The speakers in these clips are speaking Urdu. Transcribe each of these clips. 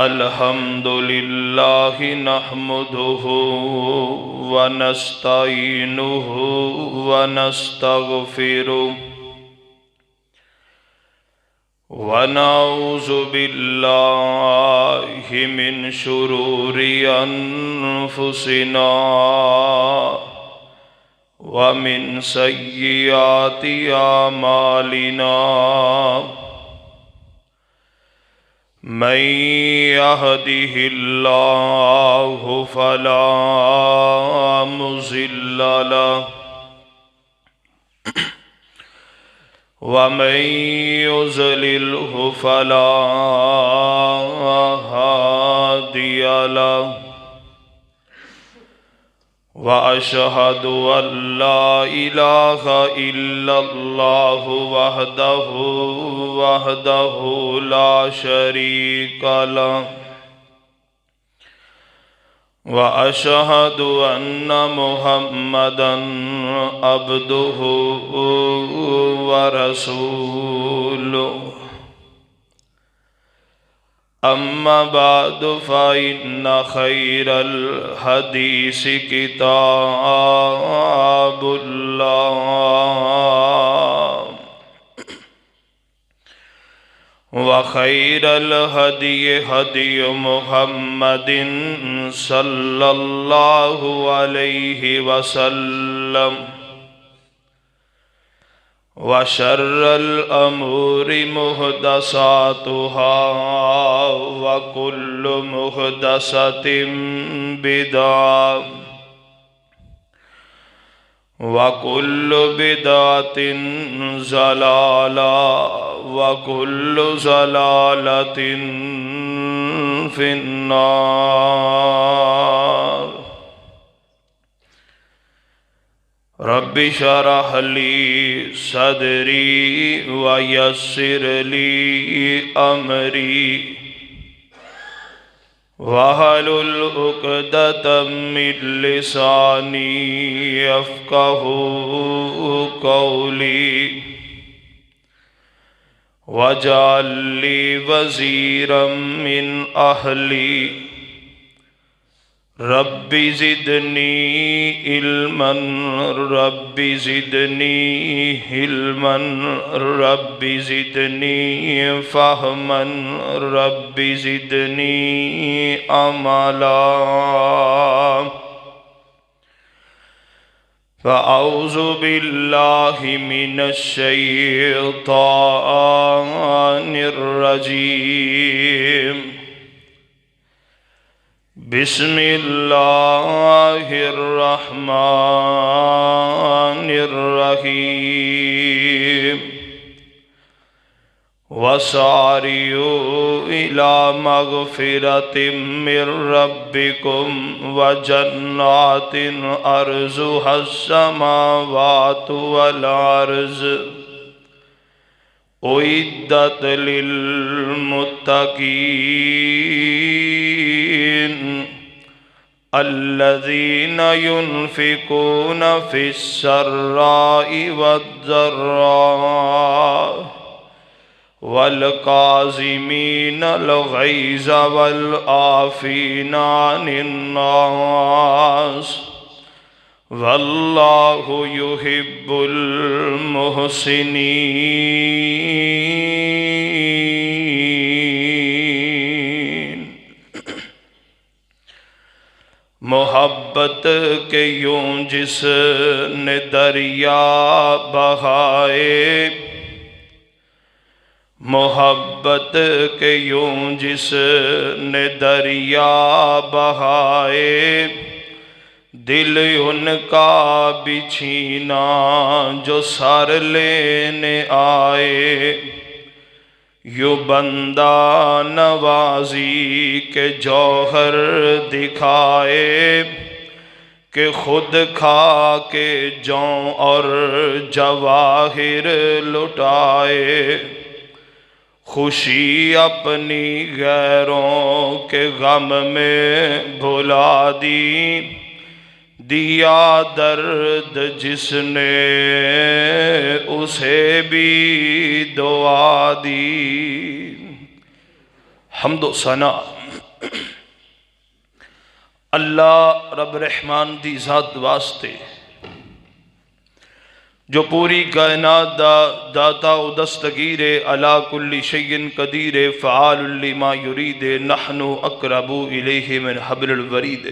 الحمد للہ نحمده ونستعینه ونستغفره ونعوذ باللہ من شرور انفسنا ومن سیئات اعمالنا من يهده الله فلا مضل له ومن يضلله فلا هادي له وأشهد أن لا إله إلا الله وحده لا شريك له وأشهد أن محمدا عبده ورسوله أما بعد فإن خير الحديث كتاب الله وخير الهدي هدي محمد صلى الله عليه وسلم وشر الأمور محدثاتها وكل محدثة بدعة وكل بدعة ضلالة وكل ضلالة في النار رب اشرح لي صدري ويسر لي أمري واحلل عقدة من لساني يفقهوا قولي واجعل لي وزيرا من أهلي رب زدني علما رب زدني علما رب زدني فهما رب زدني عملا فأعوذ بالله من الشيطان الرجيم بسم الله الرحمن الرحيم وسارعوا إلى مغفرة من ربكم وجنات أرضها السماوات والأرض أعدت للمتقين الذين ينفقون في السراء والضراء والكاظمين الغيظ والعافين عن الناس والله يحب المحسنين محبت کے یوں جس نے دریا بہائے محبت کے یوں جس نے دریا بہائے دل ان کا بھی چھینا جو سر لینے آئے یوں بندہ نوازی کے جوہر دکھائے کہ خود کھا کے جوں اور جواہر لٹائے خوشی اپنی غیروں کے غم میں بھلا دی دیا درد جس نے اسے بھی دعا دی حمد و ثنا اللہ رب رحمان دی ذات واسطے جو پوری کائنات دا داتا و دستگیر علا کل شیء قدیر فعال لما یرید نحن اقرب الیہ من حبل الورید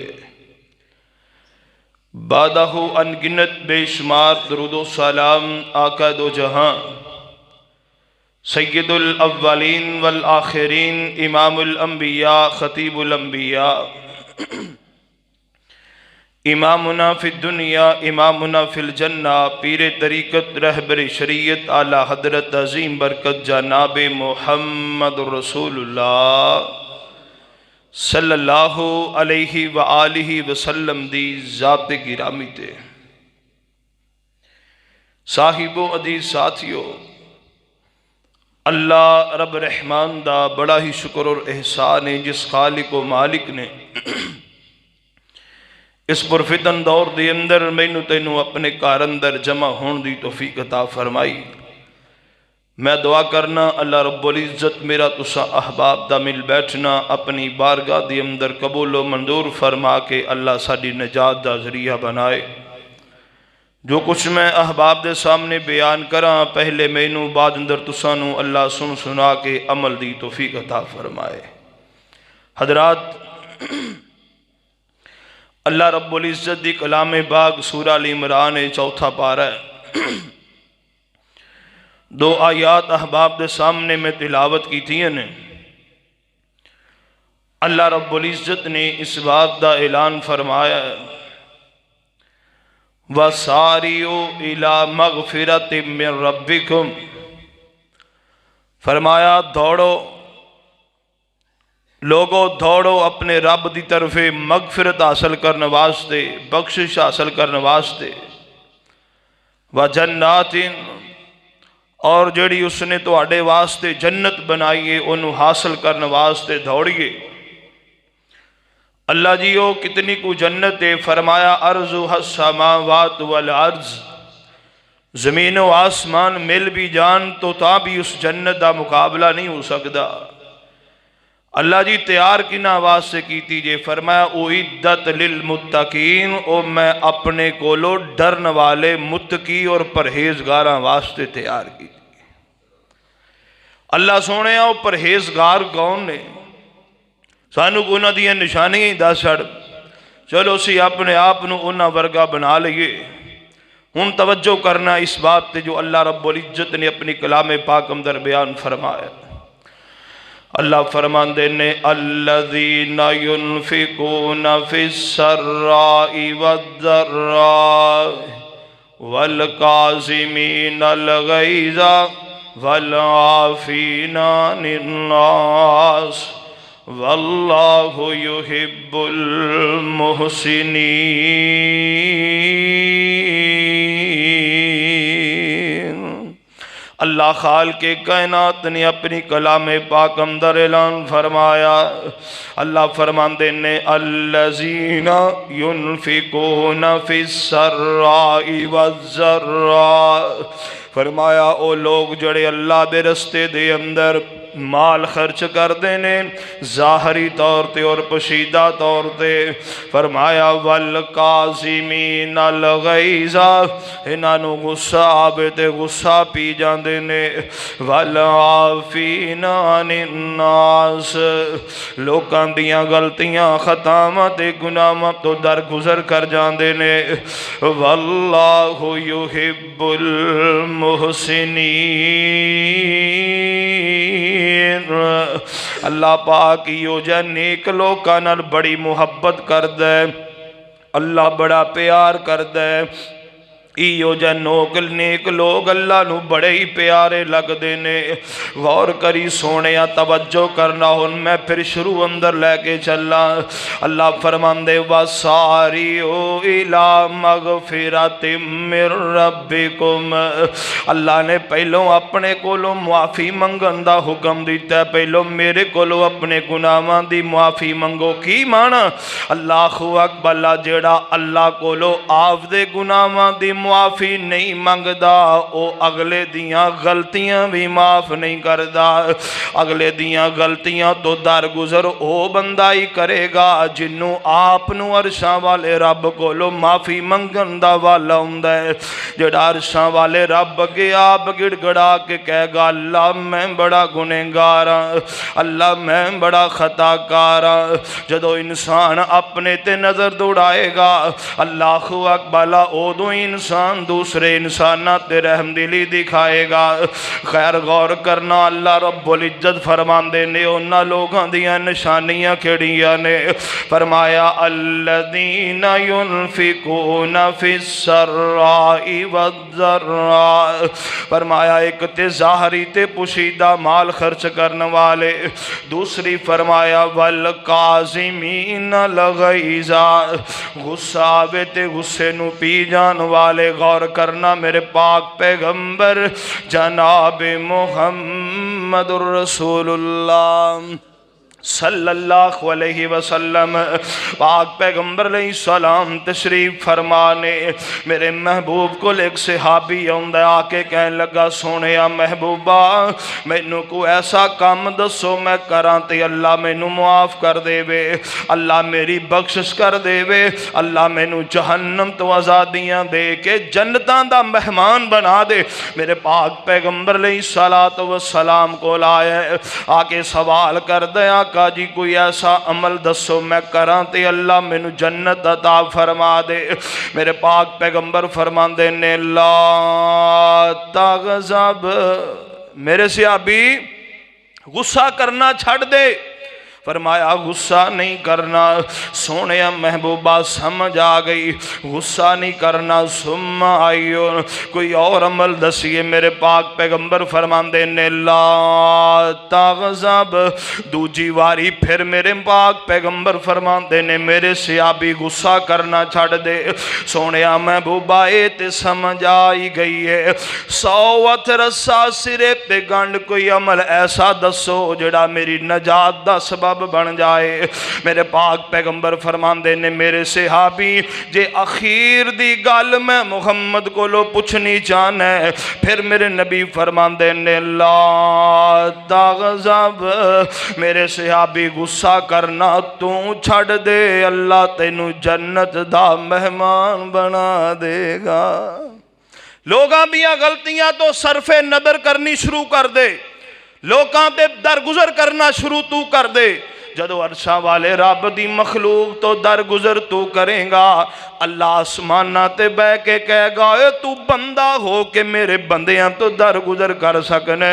بادہ انگنت بے شمار درود و سلام آقا دو جہاں سید الاولین والآخرین امام الانبیاء خطیب الانبیاء امامنا فی الدنیا امامنا فی الجنہ پیر طریقت رہبر شریعت اعلیٰ حضرت عظیم برکت جناب محمد رسول اللہ صلی اللہ علیہ وآلہ وسلم دی ذات گرامی تے صاحب و عزیز ساتھیو، اللہ رب رحمان دا بڑا ہی شکر اور احسان ہے جس خالق و مالک نے اس پرفتن دور دے اندر مینوں تینوں اپنے کار اندر جمع ہون دی توفیق عطا فرمائی۔ میں دعا کرنا اللہ رب العزت میرا تسا احباب دا مل بیٹھنا اپنی بارگاہ دی اندر قبول و منظور فرما کے اللہ ساڈی نجات دا ذریعہ بنائے۔ جو کچھ میں احباب دے سامنے بیان کراں پہلے مینوں بعد اندر تسا نو اللہ سنا کے عمل دی توفیق عطا فرمائے۔ حضرات، اللہ رب العزت دی کلام پاک سورہ ال عمران چوتھا پارہ ہے، دو آیات احباب دے سامنے میں تلاوت کی تھی نے۔ اللہ رب العزت نے اس بات دا اعلان فرمایا وَسَارِعُوا إِلَى مَغْفِرَةٍ مِّن رَبِّكُمْ، فرمایا دوڑو لوگو دوڑو اپنے رب دی طرف مغفرت حاصل کرنے واسطے، بخشش حاصل کرنے واسطے، وَجَنَّاتٍ، اور جڑی اس نے تواڈے واسطے جنت بنائیے انہوں حاصل کرنے واسطے دوڑیے۔ اللہ جیو کتنی کو جنت ہے، فرمایا ارضها السماوات والارض، زمین و آسمان مل بھی جان تو تا بھی اس جنت دا مقابلہ نہیں ہو سکتا۔ اللہ جی تیار کنا واسطے کیتی جے، فرمایا اعدت للمتقین، او میں اپنے کولو ڈرن والے متقی اور پرہیزگاراں واسطے تیار کی۔ اللہ سونے او پرہیزگار کون نے؟ سانو کو انہاں دیاں نشانیاں ہی دس چھڑ، چلو سی اپنے آپ نو انہاں ورگا بنا لئیے۔ ہن توجہ کرنا اس بات تے جو اللہ رب العزت نے اپنی کلام پاک اندر بیان فرمایا۔ اللہ فرماندے نے الذین ينفقون فی السراء والضراء والکاظمین الغیظ والعافین عن الناس واللہ یحب المحسنین۔ اللہ خالق کائنات نے اپنی کلام پاک اندر اعلان فرمایا، اللہ فرماندے نے الذین ينفقون فی السراء والضراء، فرمایا او لوگ جڑے اللہ دے رستے دے اندر مال خرچ کر دینے ظاہری طور تے اور پشیدہ طور تے، فرمایا والکاظمین الغیظ، انہوں غصہ آبے تے غصہ پی جان دینے، والعافین عن الناس، لوکاں دیاں غلطیاں خطامت گناہ تو درگزر کر جان دینے، واللہ یحب المحسنین۔ اللہ پاک یو جا نیک لوکاں نال بڑی محبت کر دے، اللہ بڑا پیار کر دے، ایو جا نیک لوگ اللہ نو بڑے ہی پیارے لگ دینے۔ غور کری سونیا توجہ کرنا، ہن میں پھر شروع اندر لے کے چلا۔ اللہ فرماندے وَسَارِعُوا إِلَى مَغْفِرَةٍ مِّن رَبِّكُمْ، اللہ نے پہلوں اپنے کولوں معافی منگن دا حکم دیتا ہے، پہلوں میرے کولوں اپنے گناہاں دی معافی منگو۔ کی مانا؟ اللہ اکبر، جیڑا اللہ کولوں آپ دے گناہاں دی معافی نہیں منگدا او اگلے دیاں غلطیاں بھی معاف نہیں کردا اگلے دیاں غلطیاں تو درگزر او بندہ ہی کرے گا جنوں آپ نو عرشاں والے رب کولو معافی منگن دا والا ہوندا ہے جڑا عرشاں والے رب اگے آپ گڑ گڑا کے کہے گا اللہ میں بڑا گنہگار ہاں اللہ میں بڑا خطا کار ہاں جدو انسان اپنے تے نظر دوڑائے گا اللہ اکبر اودو انسان دوسرے انسانہ تے رحم دلی دکھائے گا خیر غور کرنا اللہ رب العزت فرماندے نے انہاں لوگاں دیاں نشانیاں کھڑیاں نے فرمایا الذین ينفقون فی السراء والضراء فرمایا ایک تے ظاہری تے پوشیدہ مال خرچ کرنے والے دوسری فرمایا والکاظمین الغیظ غصہ آوے تے غصے نو پی جان والے غور کرنا میرے پاک پیغمبر جناب محمد الرسول اللہ صلی اللہ علیہ وسلم پاک پیغمبر علیہ السلام تشریف فرمانے میرے محبوب کو ایک صحابی آندا آکے کہنے لگا سونیا محبوبہ مینوں کو ایسا کام دسو میں کراں تے اللہ مینوں معاف کر دے وے اللہ میری بخشش کر دے وے اللہ مینوں جہنم تو آزادیاں دے کے جنتاں دا مہمان بنا دے میرے پاک پیغمبر علیہ السلام کو لائے آکے سوال کر دیا آقا جی کوئی ایسا عمل دسو میں کراں تے اللہ مینوں جنت عطا فرما دے میرے پاک پیغمبر فرماندے نے لا تغضب میرے صحابی غصہ کرنا چھڑ دے فرمایا غصہ نہیں کرنا سونے محبوبہ سمجھ آ گئی غصہ نہیں کرنا ثم آئیو کوئی اور عمل دسیے میرے پاک پیغمبر فرماندے نے لا تغضب دوجی واری پھر میرے پاک پیغمبر فرماندے نے میرے صحابی غصہ کرنا چھڑ دے سونے محبوبہ تے سمجھ آئی گئی ہے سوت رسا سرے پہ گنڈ کوئی عمل ایسا دسو جڑا میری نجات دا سبب بن جائے میرے پاک پیغمبر فرماندے نے میرے صحابی جے اخیر دی گل میں محمد کو لو پوچھنی چاہنا ہے پھر میرے نبی فرماندے نے لا تغضب میرے صحابی غصہ کرنا تو چھڑ دے اللہ تینوں جنت دا مہمان بنا دے گا لوگاں بیاں غلطیاں تو صرف نظر کرنی شروع کر دے لوکاں تے درگزر کرنا شروع تو کر دے جدو عرشاں والے رب دی مخلوق تو درگزر تو کریں گا اللہ آسمانہ تے بے کے کہے گا اے تو بندہ ہو کہ میرے بندیاں تو درگزر کر سکنے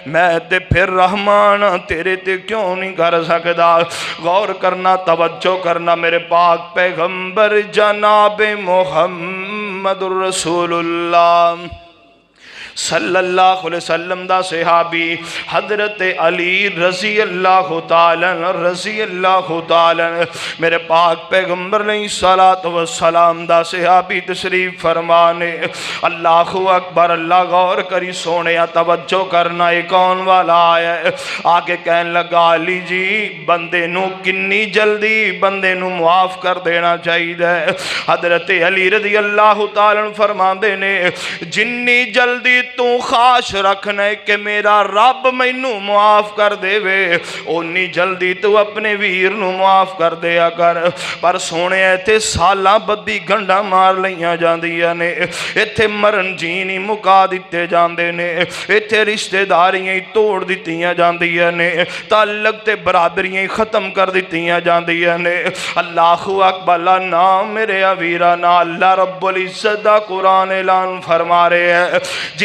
میں تے پھر رحمان تیرے تے کیوں نہیں کر سکدا غور کرنا توجہ کرنا میرے پاک پیغمبر جناب محمد الرسول اللہ صلی اللہ علیہ وسلم دا صحابی حضرت علی رضی اللہ تعالی میرے پاک پیغمبر علیہ السلام دا صحابی تشریف فرمانے اللہ اکبر اللہ غور کری سونے توجہ کرنا ایک کون والا آیا ہے آگے کہنے لگا علی جی بندے نو کنی جلدی بندے نو معاف کر دینا چاہیے حضرت علی رضی اللہ تعالی فرماندے نے جنی جلدی تو خواہش رکھنے کہ میرا رب مینوں معاف کر دے وے اونی جلدی تو اپنے ویر نو معاف کر دیا کر پر سونے ایتھے سالاں بدی گنڈا مار لیاں جاندیاں نے ایتھے مرن جینی مکا دیتے جاندے نے ایتھے رشتہ داریاں توڑ دیتیاں جاندیاں نے تعلق تے برادریاں ختم کر دیتیاں جاندیاں نے اللہ اکبر نام میرے ویرا نا اللہ رب العزت دا قرآن اعلان فرما رہے ہیں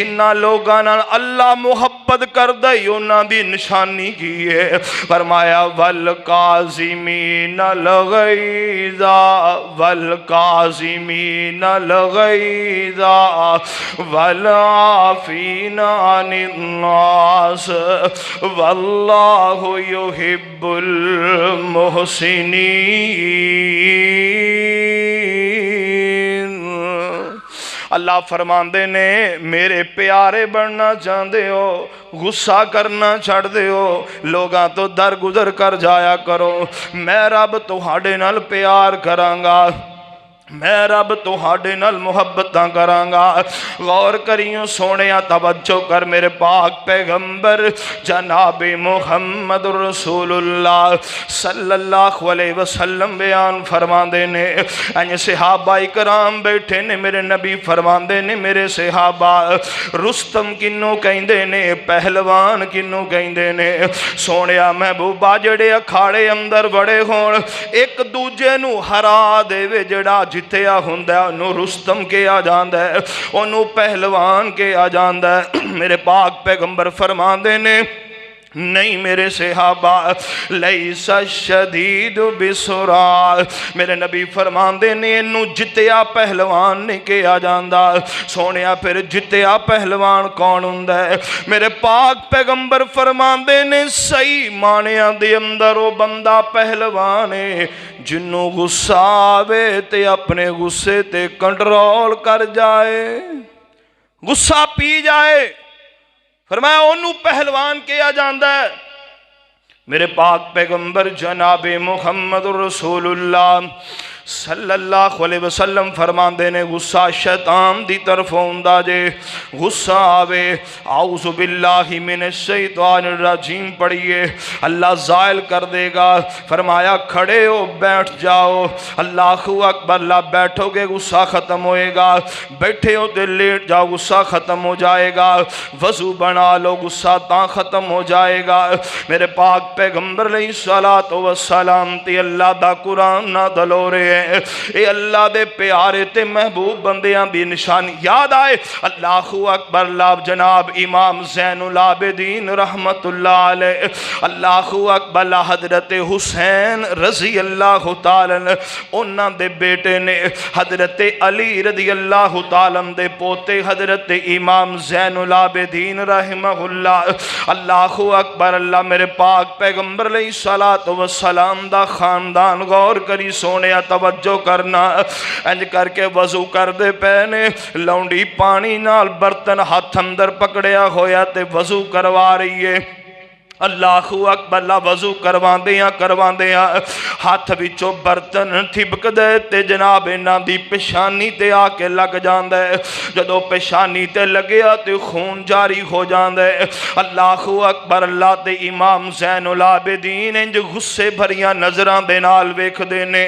جنہ لوگاں اللہ محبت کر دے انہاں دی نشانی کی ہے فرمایا والکاظمین الغیظ والکاظمین الغیظ والعافین عن الناس واللہ یحب المحسنین اللہ فرماندے نے میرے پیارے بننا چاہتے ہو غصہ کرنا چھڑ دے ہو لوگاں تو درگزر کر جایا کرو میں رب تہاڈے نال پیار کرانگا میں رب تہاڈے نال محبتاں کرانگا۔ غور کریوں سونیا، توجہ کر میرے پاک پیغمبر جناب محمد رسول اللہ صلی اللہ علیہ وسلم بیان فرماندے نے، انج صحابہ کرام بیٹھے نے، میرے نبی فرماندے نے میرے صحابہ رستم کنوں کہندے نے، پہلوان کنوں کہندے نے؟ سونیا محبوبہ جڑے اکھاڑے اندر بڑے ہون ایک دوجے نو ہرا دے وے، جڑا جتیا ہوندہ ہے انہوں رستم کے آ جاندہ ہے، انہوں پہلوان کے آ جاندہ ہے۔ میرے پاک پیغمبر فرماندے نے نہیں میرے صحابہ، لیس الشدید بسرعہ، میرے نبی فرماندے نے انہوں جتیا پہلوان نہیں کے آ جاندہ۔ سونیا پھر جتیا پہلوان کون ہوندہ ہے؟ میرے پاک پیغمبر فرماندے نے صحیح معنیاں دے اندر وہ بندہ پہلوان ہے جنہوں غصہ آوے تے اپنے غصے تے کنٹرول کر جائے، غصہ پی جائے، فرمایا انہوں پہلوان کیا جاندہ ہے۔ میرے پاک پیغمبر جناب محمد رسول اللہ صلی اللہ علیہ وسلم فرماندے نے غصہ شیطان دی طرف ہوندہ جے، غصہ آوے اعوذ باللہ من الشیطان الرجیم پڑھئے اللہ زائل کر دے گا۔ فرمایا کھڑے ہو بیٹھ جاؤ، اللہ اکبر، اللہ بیٹھو گے غصہ ختم ہوئے گا، بیٹھے ہو دل لیٹ جاؤ غصہ ختم ہو جائے گا، وضو بنا لو غصہ تاں ختم ہو جائے گا۔ میرے پاک پیغمبر علیہ السلام تی اللہ دا قرآن نہ دلو رہے ہیں، اے اللہ دے پیارے تے محبوب بندیاں دی نشان یاد آئے۔ اللہ اکبر، اللہ جناب امام زین العابدین رحمت اللہ علیہ، اللہ اکبر، حضرت حسین رضی اللہ تعالیٰ انہاں دے بیٹے نے، حضرت علی رضی اللہ تعالیٰ دے پوتے حضرت امام زین العابدین رحمہ اللہ۔ اللہ اکبر، اللہ میرے پاک پیغمبر علیہ السلام دا خاندان غور کری سونیا، توجہ کرنا، انج کر کے وضو کر دے پہنے، لونڈی پانی نال برتن ہاتھ اندر پکڑیا ہویا تے وضو کروا رہی ہے۔ اللہ اکبر، اللہ وضو کروان دیاں ہاتھ وچوں برتن تھبک دے تے جناب انہاں دی پیشانی تے آ کے لگ جاندے، جدو پیشانی تے لگیا تے خون جاری ہو جاندے۔ اللہ اکبر، اللہ تے امام زین العابدین انج غصے بھریاں نظراں دے نال ویکھ دینے،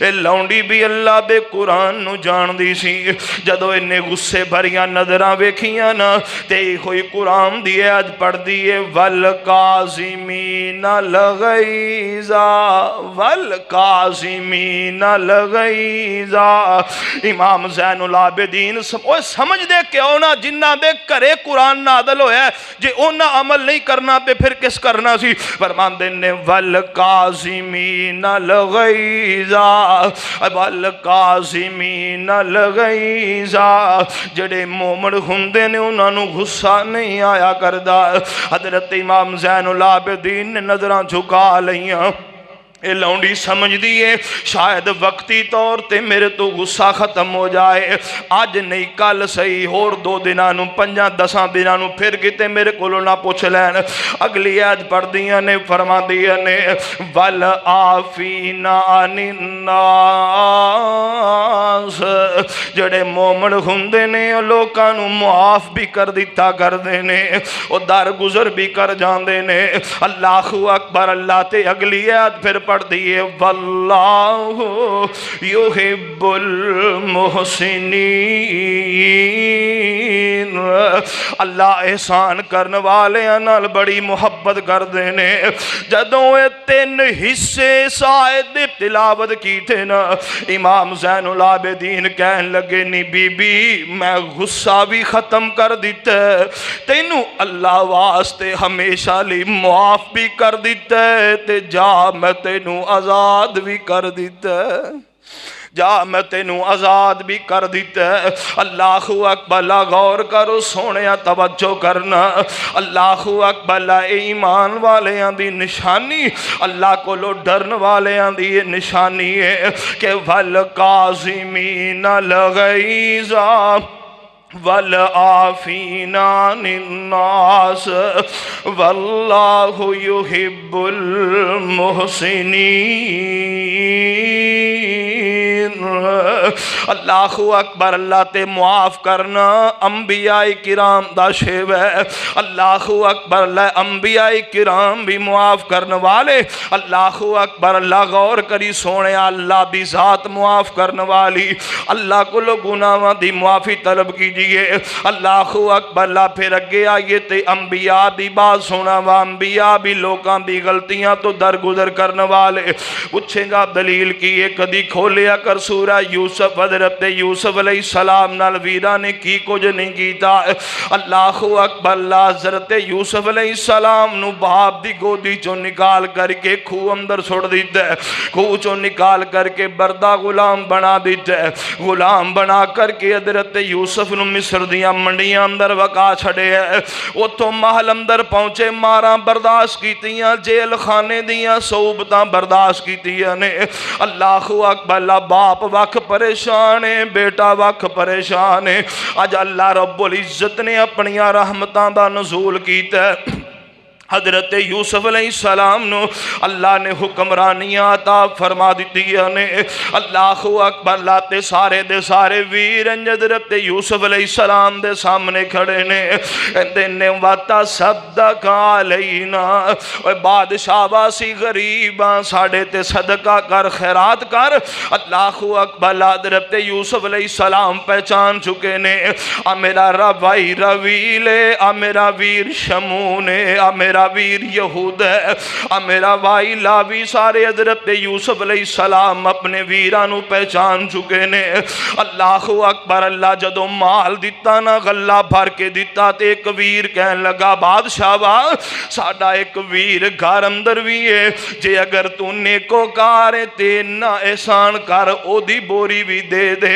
اے لونڈی بھی اللہ دے قرآن نو جان دی سی، جدو انہیں غصے بھریاں نظراں ویکھیاں نا تے ہوئی قرآن دی آج پڑھ دیئے والقازمین الغیظ والقازمین الغیظ۔ امام زین العابدین سمجھ دے کہ اونا جنہ دے کرے قرآن نادل ہویا ہے، جے اونا عمل نہیں کرنا تے پھر کس کرنا سی؟ فرمان دینے والقازمین الغیظ والقازمین الغیظ، جڑے مومن ہوندے نے انہاں نو غصہ نہیں آیا کردا۔ حضرت امام زین العابدین نے نظران جھکا لیاں، اے لونڈی سمجھ دیئے شاید وقتی طور تے میرے تو غصہ ختم ہو جائے، آج نہیں کل صحیح اور 2 دنانوں 5-10 دنانوں پھر کتے میرے کولو نہ پوچھ لین۔ اگلی آج پڑھ دیاں نے، فرما دیاں نے والعافین عن الناس، جڑے مومن ہوندے نے لوکاں نو معاف بھی کر دیتا کر دینے، او در گزر بھی کر جاندے نے۔ اللہ اکبر، اللہ تے اگلی آج پھر پڑھ دیئے واللہ یحب المحسنین، اللہ احسان کرنے والے نال بڑی محبت کر دینے۔ جدوں اے 3 حصے شاید تلاوت کی تھے نا، امام زین العابدین کہن لگے نی بی بی میں غصہ بھی ختم کر دیتے، تینوں اللہ واسطے ہمیشہ لی معاف بھی کر دیتے، تے جا میں تینوں آزاد بھی کر دیتا ہے، جا میں تینوں آزاد بھی کر دیتا ہے۔ اللہ اکبر، غور کرو سونیا، توجہ کرنا، اللہ اکبر، ایمان والے دی نشانی، اللہ کو لو ڈرن والے دی نشانی ہے کہ والقازمین الغیظ والعافین عن الناس واللہ یحب المحسنین۔ اللہ اکبر اللہ تے معاف کرنا انبیاء کرام دا شیو ہے اللہ اکبر اللہ انبیاء کرام بھی معاف کرنے والے اللہ اکبر اللہ غور کری سونے اللہ دی ذات معاف کرنے والی اللہ کو لوگ گناہاں دی معافی طلب کیجئے اللہ اکبر اللہ پھر اگے آئیے تے انبیاء دی بات سونا وا انبیاء بھی لوگاں دی غلطیاں تو درگزر کرنے والے پوچھیں گا دلیل کی ایک کدی کھولیا کر سورہ یوسف حضرت یوسف علیہ السلام نال ویرا نے کی کچھ نہیں کیتا اللہ اکبر اللہ حضرت یوسف علیہ السلام نو باپ دی گودی چوں نکال کر کے خو اندر چھوڑ دیتا ہے خو چوں نکال کر کے بردہ غلام بنا دیتا ہے غلام بنا کر کے حضرت یوسف نو مصر دیاں منڈیاں اندر وقا چھڑے ہے وہ تو محل اندر پہنچے ماراں برداشت کیتیاں جیل خانے دیاں صوبتاں برداشت کیتیاں نے اللہ اکبر اللہ باپ وقت پریشان ہے بیٹا وقت پریشان ہے آج اللہ رب العزت نے اپنی رحمتاں دا نزول کیتا ہے حضرت یوسف علیہ السلام نو اللہ نے حکمرانیاں عطا فرما دیتی نے اللہ اکبر اللہ تے سارے دے سارے ویر حضرت یوسف علیہ السلام دے سامنے کھڑے نے اندے نے واتا صدق علینا اے بادشاہ واسی غریباں ساڑے تے صدقہ کر خیرات کر اللہ اکبر اللہ حضرت یوسف علیہ السلام پہچان چکے نے میرا روائی رویلے میرا ویر شمونے میرا ویر یہود ہے میرا وائی لاوی سارے حضرت یوسف علیہ السلام اپنے ویرانو پہچان چکے نے اللہ اکبر اللہ جدو مال دیتا نا غلہ بھر کے دیتا تے ایک ویر کہن لگا بادشاہ ساڑا ایک ویر گھر اندر بھی ہے جے اگر تو نیکو کارے تے نہ احسان کر او دی بوری بھی دے دے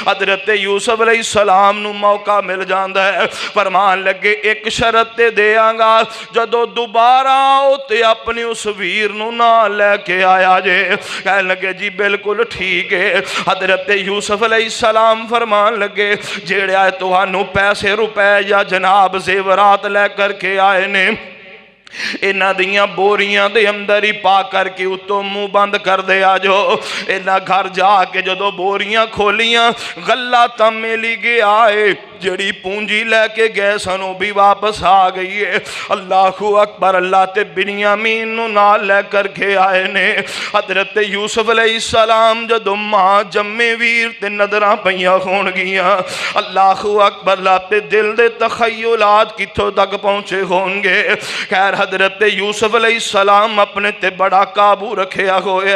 حضرت یوسف علیہ السلام نو موقع مل جاندہ ہے فرمان لگے ایک شرط تے دے آنگا جدو دوبارہ آتے اپنی اس ویر نو نہ لے کے آیا جے کہنے لگے جی بالکل ٹھیک ہے حضرت یوسف علیہ السلام فرمان لگے جیڑے آئے تو ہنو پیسے روپے یا جناب زیورات لے کر کے آئے نے اینا دیاں بوریاں دے اندر ہی پا کر کے اتو منہ بند کر دے آجو اینا گھر جا کے جدو بوریاں کھولیاں غلہ تمیں لی گے آئے جڑی پونجی لے کے گئے سنو بھی واپس آ گئی ہے اللہ اکبر اللہ تے بنیامین نو نال لے کر کے آئے نے حضرت یوسف علیہ السلام جدو ماں جمے ویر تے نظرہ پہیاں خون گیاں اللہ اکبر اللہ تے دل دے تخیلات کتھو تک پہنچے ہوں گے خیر حضرت یوسف علیہ السلام اپنے تے بڑا قابو رکھیا ہوئے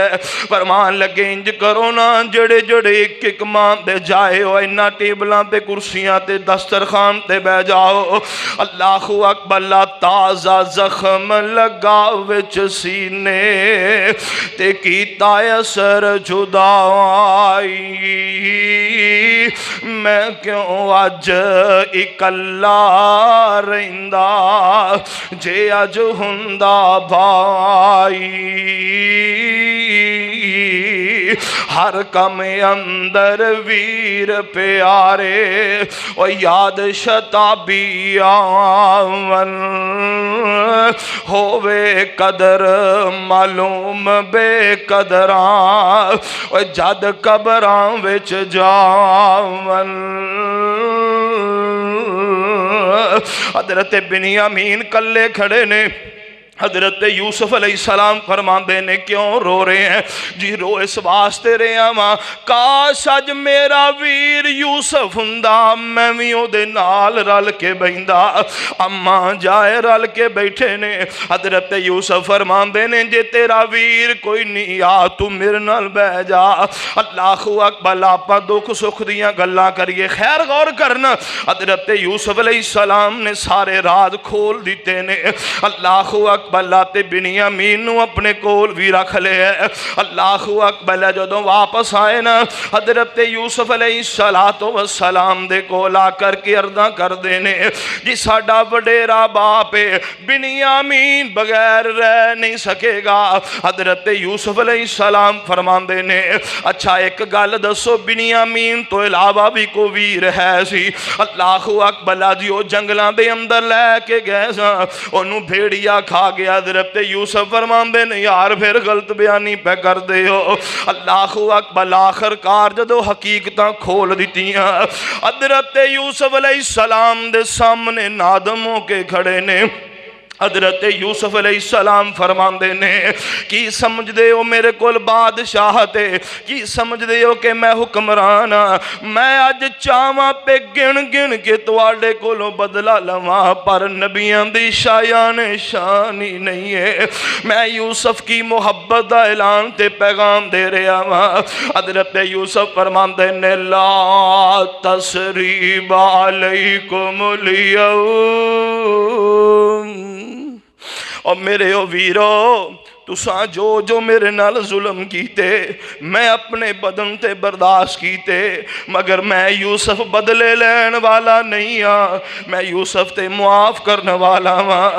فرمان لگے انج کرو نا جڑے جڑے ایک ایک ماں دے جائے ہو اینا ٹیبلاں تے کرسیاں تے دسترخوان تے بہ جاؤ اللہ اکبر اللہ تازہ زخم لگا وچ سینے تے کیتا اثر جدائی میں کیوں اج اکلا رہندا جے اج ہندا بھائی ہر کم اندر ویر پیارے و یاد شتابی آون ہووے قدر معلوم بے قدران و جد قبران وچ جاون حضرت بنیامین کلے کھڑے نے حضرت یوسف علیہ السلام فرماندے نے کیوں رو رہے ہیں جی رو اس واسطے رہے ہیں کاش اج میرا ویر یوسف ہندا میں ویوں دے نال رل کے بیندہ اماں جائے رل کے بیٹھے نے حضرت یوسف فرماندے نے جے تیرا ویر کوئی نہیں آ تو میرے نال بہ جا اللہ اکبر آپا دکھ سکھ دیاں گلاں کریے خیر غور کرنا حضرت یوسف علیہ السلام نے سارے راز کھول دیتے نے اللہ اکبر اللہ تے بنیامین نو اپنے کول بھی رکھ لے اللہ اکبر جدوں واپس آئے نا حضرت یوسف علیہ السلام دے کول آ کر کے عرضاں کر دینے جی ساڈا وڈیرا باپ بنیامین بغیر رہ نہیں سکے گا حضرت یوسف علیہ السلام فرمان دینے اچھا ایک گل دسو بنیامین تو علاوہ بھی کو ویر ہے سی اللہ اکبر جی وہ جنگلاں دے اندر لے کے گئے سا انہوں بھیڑیا کھا گیا۔ حضرت یوسف فرماندے نے یار پھر غلط بیانی پہ کر دے ہو۔ اللہ اکبر، آخر کار جدو حقیقتاں کھول دیتیاں، حضرت یوسف علیہ السلام دے سامنے نادم ہو کے کھڑے نے۔ حضرت یوسف علیہ السلام فرماندے نے کی سمجھ دے ہو میرے کول بادشاہت ہے، کی سمجھ دے ہو کہ میں حکمران ہاں، میں اج چاواں پہ گن گن کے تواڈے کولوں بدلہ لواں، پر نبیاں دی شایان شانی نہیں ہے۔ میں یوسف کی محبت دا اعلان تے پیغام دے رہا ہاں۔ حضرت یوسف فرماندے نے لا تثریب علیکم اليوم، اور میرے او ویرو تساں جو میرے نال ظلم کیتے میں اپنے بدن تے برداشت کیتے، مگر میں یوسف بدلے لین والا نہیں ہاں، میں یوسف تے معاف کرنے والا ہاں۔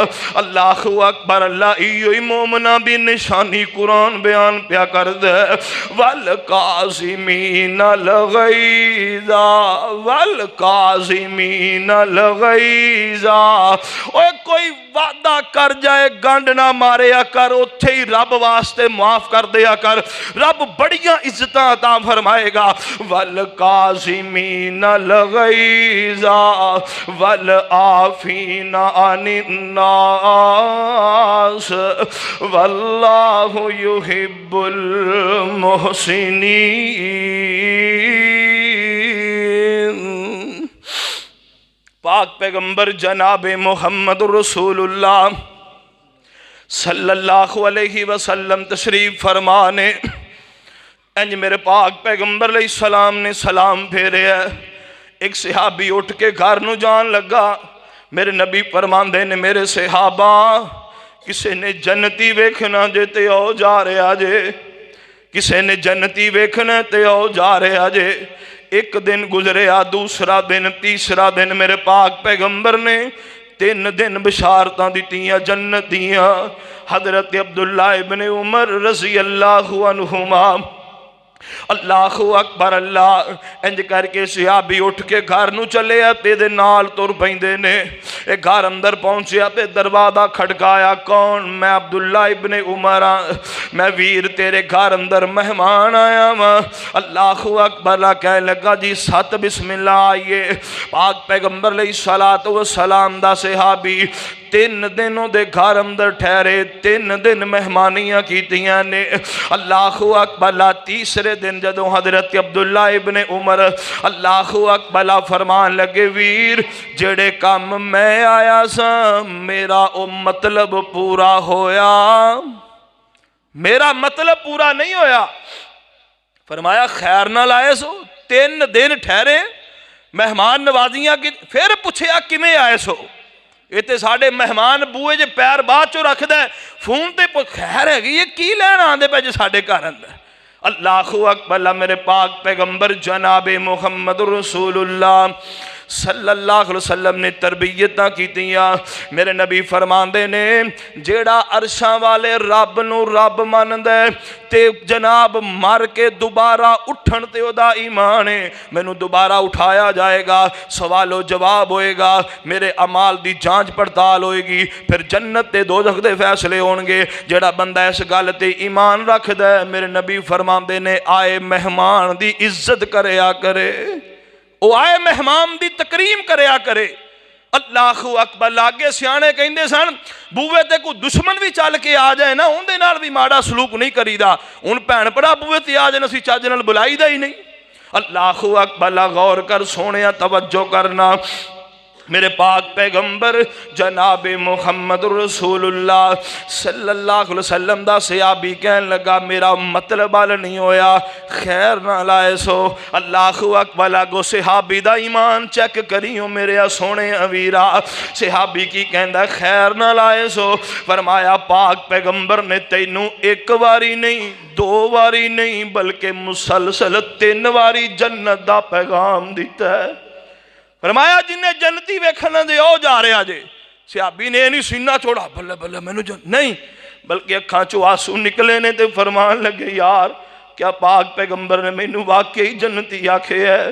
اللہ اکبر، اللہ ایوئی مومنہ بھی نشانی قرآن بیان پیا کر دے، والقاظمین الغیظ والقاظمین الغیظ۔ اوہ کوئی وعدہ کر جائے گنڈ نہ مارے کر، اتھے ہی رب واسطے معاف کر دیا کر، رب بڑیاں عزتاں عطا فرمائے گا۔ والقاظمین الغیظ والعافین عن الناس واللہ یحب المحسنین۔ پاک پیغمبر جناب محمد رسول اللہ صلی اللہ علیہ وسلم تشریف فرمانے، انج میرے پاک پیغمبر علیہ السلام نے سلام پھیرے ہے۔ ایک صحابی اٹھ کے گھر نو جان لگا، میرے نبی فرماندے نے میرے صحابہ کسے نے جنتی ویکھنا جے تے او جا رہے آجے، کسے نے جنتی ویکھنا تے او جا رہے آجے۔ ایک دن گزریا، دوسرا دن، تیسرا دن، میرے پاک پیغمبر نے 3 دن بشارتاں دیتیاں جنت دیاں۔ حضرت عبداللہ ابن عمر رضی اللہ عنہما، اللہ اکبر، اللہ انج کر کے صحابی اٹھ کے گھر نو چلے آتے دے نال تر پیندے نے۔ ایک گھر اندر پہنچیا تے دروازہ کھڑکایا، کون؟ میں عبداللہ ابن عمر ہاں، میں ویر تیرے گھر اندر مہمان آیا ہاں۔ اللہ اکبر، کہنے لگا جی 7 بسم اللہ آئیے۔ پاک پیغمبر علیہ السلام دا صحابی 3 دنوں دے گھر اندر ٹھہرے، 3 دن مہمانیاں کیتیاں نے۔ اللہ اکبر، تیسرے دن جدوں حضرت عبداللہ ابن عمر اللہ اکبر فرمان لگے، ویر جڑے کام میں آیا سا میرا او مطلب پورا ہویا، میرا مطلب پورا نہیں ہویا۔ فرمایا خیر نہ لائے سو، 3 دن ٹھہرے مہمان نوازیاں کی، پھر پوچھیا کمیں آئے سو؟ یہ تے ساڑھے مہمان بوئے جے پیر بات چو رکھ دے، فون تے خیر ہے گی یہ کی لین آندے پہ جے ساڑھے کار اندر۔ اللہ اکبر، میرے پاک پیغمبر جناب محمد رسول اللہ صلی اللہ علیہ وسلم نے تربیتاں کیتیاں۔ میرے نبی فرماندے نے جیڑا عرشاں والے رب نو رب مان دے تے جناب مر کے دوبارہ اٹھن تے او دا ایمان ہے، میں نو دوبارہ اٹھایا جائے گا، سوال و جواب ہوئے گا، میرے عمال دی جانچ پڑتال ہوئے گی، پھر جنت تے دوزخ دے فیصلے ہونگے۔ جیڑا بندہ اس گل تے ایمان رکھ دے، میرے نبی فرماندے نے آئے مہمان دی عزت کریا کرے، او آئے مہمان دی تکریم کریا کرے۔ اللہ اکبر، لاگے سیانے کہندے سن بوئے تے کوئی دشمن بھی چل کے آ جائے نا، ان دے نال بھی ماڑا سلوک نہیں کری دا، ان بھین بڑا بوئے تے آ جائے نا سی چاج نال بلائی دا ہی نہیں۔ اللہ اکبر، غور کر سونیا، توجہ کرنا، میرے پاک پیغمبر جناب محمد رسول اللہ صلی اللہ علیہ وسلم دا صحابی کہنے لگا میرا مطلب حل نہیں ہویا، خیر نہ لائے سو۔ اللہ اکبر، لگو صحابی دا ایمان چیک کریوں میرے سونے اویرا، صحابی کی کہندہ خیر نہ لائے سو۔ فرمایا پاک پیغمبر نے تینوں 1 واری نہیں 2 واری نہیں بلکہ مسلسل 3 واری جنت دا پیغام دیتا ہے۔ فرمایا جنہیں جنتی ویکھنا دے او جا رہے آجے، صحابی نے نہیں سینہ چھوڑا بلے بلے میں نے نہیں، بلکہ اکھاں چو آنسو نکلے نے تے فرمان لگے یار کیا پاک پیغمبر نے میں نے واقعی جنتی آکھے ہے؟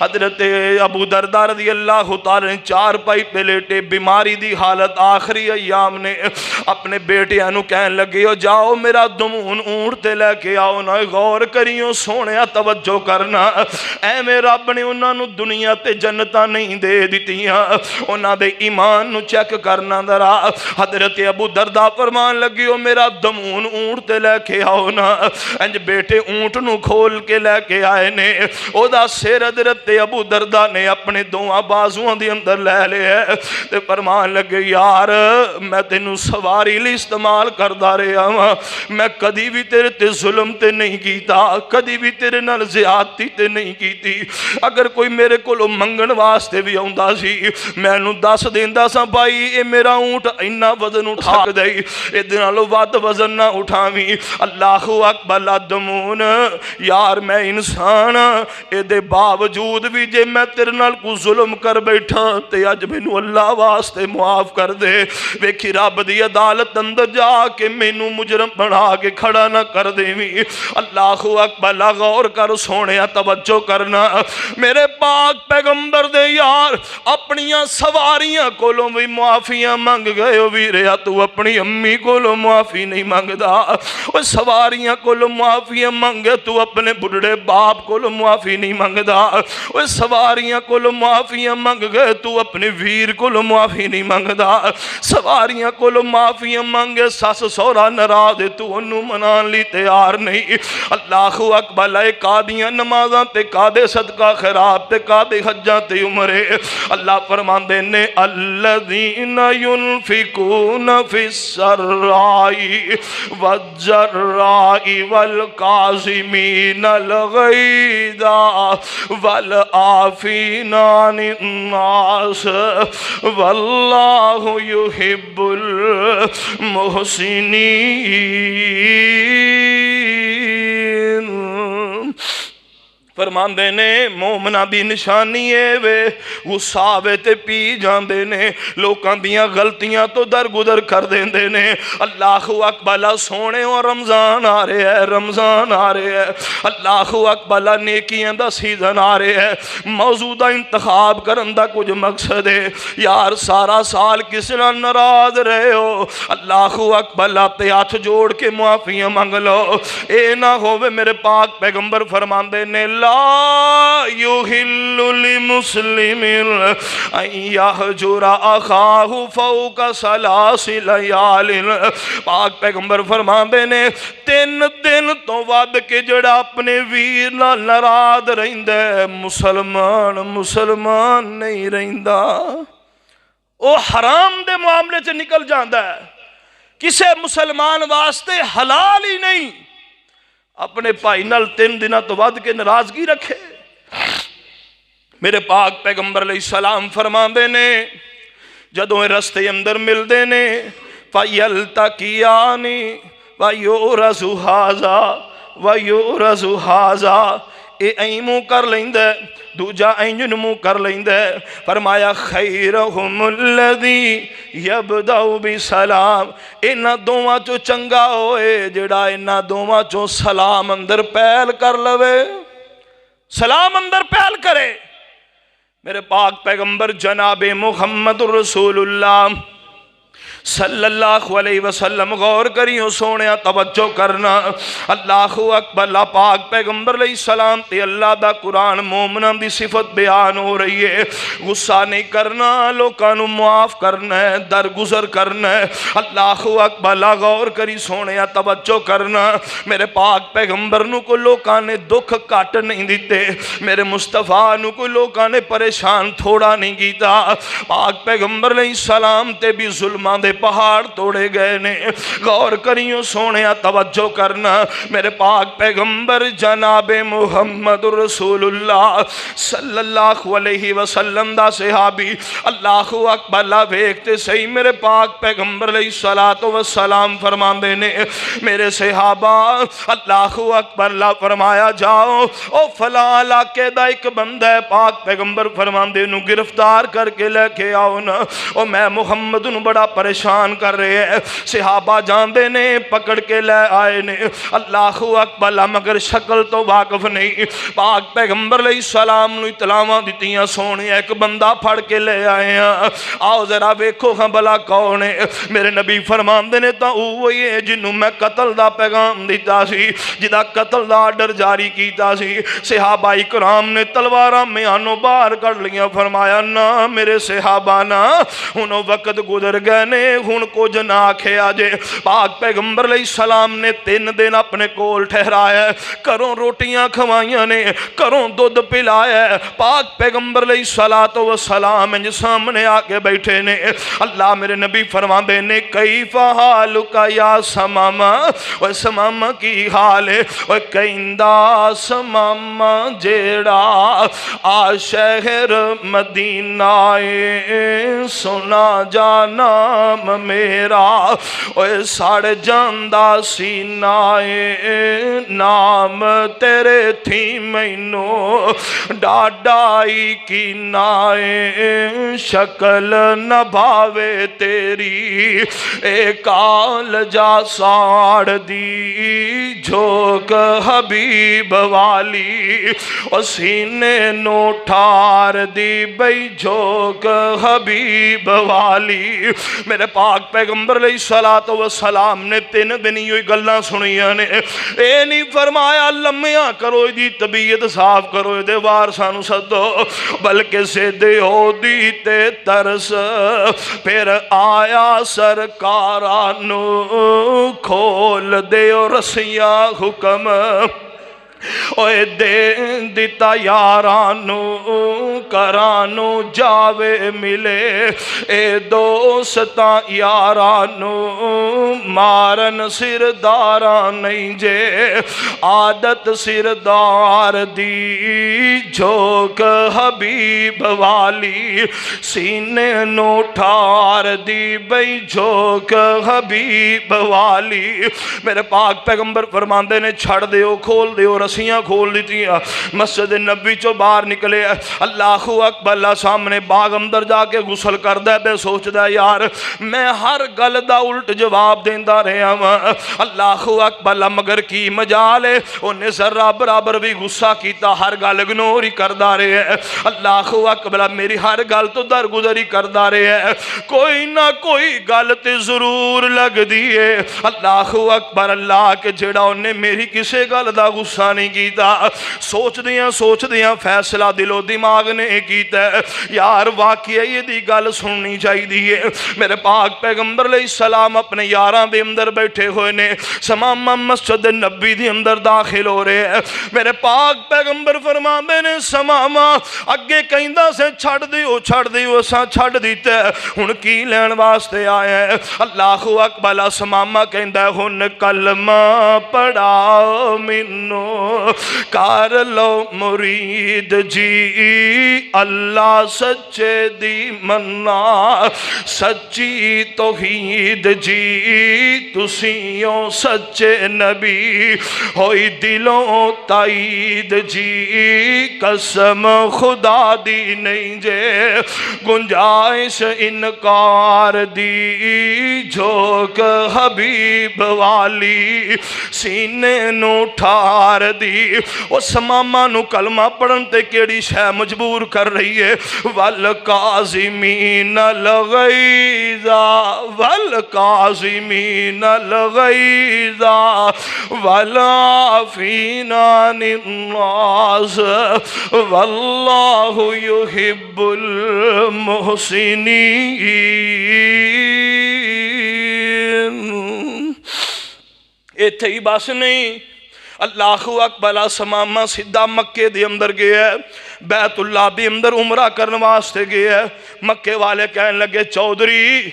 حضرت ابو دردہ رضی اللہ تعالی 4 پائی پہ لیٹے بیماری دی حالت آخری ایام نے اپنے بیٹیاں نو کہن لگے ہو جاؤ میرا دمون اونٹ تے لے کے آؤ نا غور کریو سونیا توجہ کرنا اے میرے رب نے انہاں نو دنیا تے جنتاں نہیں دے دیتیاں انہاں دے ایمان نو چیک کرنا ذرا حضرت ابو دردہ فرمان لگی ہو میرا دمون اونٹ تے لے کے آؤ نا انج بیٹے اونٹ نو کھول کے لے کے آئے نے او دا سر حضرت ابو دردہ نے اپنے دوہاں بازوان دی اندر لے لے ہے تے فرمان لگے یار میں تینوں سواری لی استعمال کردہ رہا ہوں میں کدی بھی تیرے تے ظلم تے نہیں کیتا کدی بھی تیرے نال زیادتی تے نہیں کیتی اگر کوئی میرے کو منگن واسطے بھی آؤں سی میں نو دس دیندہ سا بھائی اے میرا اونٹ اینا وزن اٹھا دائی اے دنالو واد وزن نہ اٹھاویں اللہ اکبر دمون یار میں انسان اے دے باوجود بھی جے میں تیرے نال کو ظلم کر بیٹھا تے اج مینوں اللہ واسطے معاف کر دے ویکھی رب دی عدالت اندر جا کے مینوں مجرم بنا کے کھڑا نہ کر دیویں اللہ اکبر غور کر سونیا توجہ کرنا میرے پاک پیغمبر دے یار اپنیاں سواریاں کولوں بھی معافیاں منگ گئے ہو ویریا تو اپنی امی کولوں معافی نہیں منگدا او سواریاں کولوں معافیاں منگے تو اپنے بڑھڑے باپ کولوں معافی نہیں منگدا او سواریاں کولوں معافیاں منگ گئے تو اپنے ویر کولوں معافی نہیں منگدا سواریاں کولوں معافیاں منگے ساس سورا ناراض تو انہوں منان لی تیار نہیں اللہ اکبر لائے قادیاں نمازاں تے قادے صدقہ خیرات تے قادے حجاں تے عمرے اللہ فرمان دینے الذین ينفقون فی السرائی والضرائی والقاظمین الغیظ والعافین عن الناس واللہ یحب المحسنین فرمان دینے مومنہ دی نشانی ہے وے غصہ تے پی جاندے نے لوکاں دیاں غلطیاں تو درگزر کر دیندے نے اللہ اکبر سونے اور رمضان آ رہے ہے رمضان آ رہے ہے اللہ اکبر نیکیاں دا سیزن آ رہے ہے موجودہ انتخاب کرن دا کچھ مقصد ہے یار سارا سال کس نہ ناراض رہے ہو اللہ اکبر تے ہاتھ جوڑ کے معافیاں مانگ لو اے نہ ہووے میرے پاک پیغمبر فرمان دینے لا یحل لمسلم ان یہجر اخاہ فوق ثلاث لیال پاک پیغمبر فرمان دینے 3 دن تو ود کے جڑا اپنے ویر نال ناراض رہندا ہے مسلمان نہیں رہندا او حرام دے معاملے سے نکل جاندا ہے کسے مسلمان واسطے حلال ہی نہیں اپنے پائی نال 3 دنہ تو ود کے ناراضگی رکھے میرے پاک پیغمبر علیہ السلام فرمان دینے جدوں رستے اندر مل دینے فَيَلْتَقِيَانِ وَيُعْرَضُ هَذَا وَيُعْرَضُ هَذَا اے این منہ کر لیندے دوجا این منہ کر لیندے فرمایا خیرہم الذی یبدأ بسلام اینا دوواں چو چنگا ہوئے جڑا اینا دوواں چو سلام اندر پہل کر لوے سلام اندر پہل کرے میرے پاک پیغمبر جناب محمد رسول اللہ صلی اللہ علیہ وسلم غور کریوں سونیا توجہ کرنا اللہ اکبر اللہ پاک پیغمبر علیہ السلام تے اللہ دا قرآن مومنان دی صفت بیان ہو رہی ہے غصہ نہیں کرنا لوکانو معاف کرنا ہے درگزر کرنا ہے اللہ اکبر اللہ غور کری سونیا توجہ کرنا میرے پاک پیغمبر نو کو لوکاں نے دکھ کٹ نہیں دیتے میرے مصطفیٰ نو کو لوکاں نے پریشان تھوڑا نہیں کیتا پاک پیغمبر علیہ السلام تے بھی ظلمان دے پہاڑ توڑے گئے نے غور کریوں سونیا توجہ کرنا میرے پاک پیغمبر جناب محمد رسول اللہ صلی اللہ علیہ وسلم دا صحابی اللہ اکبر اللہ ویکتے صحیح میرے پاک پیغمبر علیہ السلام فرمان دینے میرے صحابہ اللہ اکبر اللہ فرمایا جاؤ او فلاں علاقے دا ایک بندہ پاک پیغمبر فرمان دے نو گرفتار کر کے لے کے آؤ نا او میں محمد نو بڑا پریشان پریشان کر رہے ہیں. صحابہ جاندے نے پکڑ کے لے آئے نے. اللہ اکبر مگر شکل تو واقف نہیں. پاک پیغمبر علیہ السلام نو اطلاعاں دتیاں سونے ایک بندہ پھڑ کے لے آئے ہیں. آؤ ذرا ویکھو ہاں بلا کون ہے. میرے نبی فرماندے نے تا وہی ہے جنوں میں قتل دا پیغام دیتا سی, جدا قتل دا آرڈر جاری کیتا سی. صحابہ کرام نے تلواراں میانوں باہر کر لیاں. فرمایا نہ میرے صحابہ نہ, ہنوں وقت گزر گئے نے, ہن کچھ نہ آکھیا جے. پاک پیغمبر علیہ السلام نے 3 دن اپنے کول ٹھہرایا, کروں روٹیاں کھوائیاں نے, کروں دودھ پلایا. پاک پیغمبر علیہ السلام انج سامنے آکے بیٹھے نے. اللہ میرے نبی فرماندے نے کیف حالک یا سماما, اوہ سماما کی حال ہے. اوہ کہندا سماما جیڑا آ شہر مدینہ سنا جا نام میرا, اوہ ساڑ جاندہ سینہ نام تیرے تھی مینو ڈاڈائی کی نائے شکل نبھاوے تیری ایک آل جا ساڑ دی جھوک حبیب والی اور سینے نو ٹھار دی بھئی جھوک حبیب والی. میرے پاک پیغمبر علیہ السلام نے 3 دن ہوئی گلاں سنیاں نے. اے نہیں فرمایا لمیاں کرو دی طبیعت صاف کرو دے وار سانو سدو, بلکہ سے دے ہو دی تے ترس. پھر آیا سرکارانو کھول دے اور رسیاں حکم, اوے دے دیتا یارانو کرانو جاوے ملے. اے دوستاں یارانو مارن سرداران نہیں جے, عادت سردار دی جھوک حبیب والی سینے نو ٹھار دی بھئی جھوک حبیب والی. میرے پاک پیغمبر فرماندے نے چھڑ دیو کھول دیو, رسیاں کھول دیتیاں. مسجد نبی چو باہر نکلے. اللہ اکبر, اللہ سامنے باغ اندر جا کے غسل کر دے بے سوچ دے یار میں ہر گل دا الٹ جواب دیندہ رہا ہوں. اللہ اکبر مگر کی مجال ہے, انہیں ذرہ برابر بھی غصہ کیتا ہر گل اگنور ہی کردہ رہے ہیں. اللہ اکبر میری ہر گل تو درگزر ہی کردہ رہے ہیں, کوئی نہ کوئی گل تے ضرور لگ دیئے. اللہ اکبر اللہ کے جڑا انہیں میری کسے گل دا غصہ نہیں کیتا, سوچ دیاں فیصلہ دل و دماغ نے کیتا ہے. یار واقعی یہ دی گل سننی چاہی دیئے. میرے پاک پیغمبر علیہ السلام اپنے یاران دے اندر بیٹھے ہوئے نے, سمامہ مسجد نبی دے اندر داخل ہو رہے ہیں. میرے پاک پیغمبر فرماندے نے سمامہ اگے کہندہ سے چھڑ دیو اساں چھڑ دیتے ہن کی لین واسطے آئے ہیں. اللہ اکبر سمامہ کہندہ ہن کلمہ پڑھاؤ منو کار لو مرید جی اللہ سچے دی منا سچی توحید جی تسیوں سچے نبی ہوئی دلوں تائید جی قسم خدا دی نہیں جے گنجائش انکار دی جھوک حبیب والی سینے نو ٹھار دی. وہ سمامہ نو کلمہ پڑھن تے کیڑی شے مجبور کر رہی ہے, والقاظمین الغیظ والقاظمین الغیظ والعافین عن الناس واللہ یحب المحسنین. ایتھے ہی بس نہیں, اللہ اکبر سمامہ سدھا مکے دے اندر گیا ہے, بیت اللہ دے اندر عمرہ کرنے واسطے گیا ہے. مکے والے کہنے لگے چودھری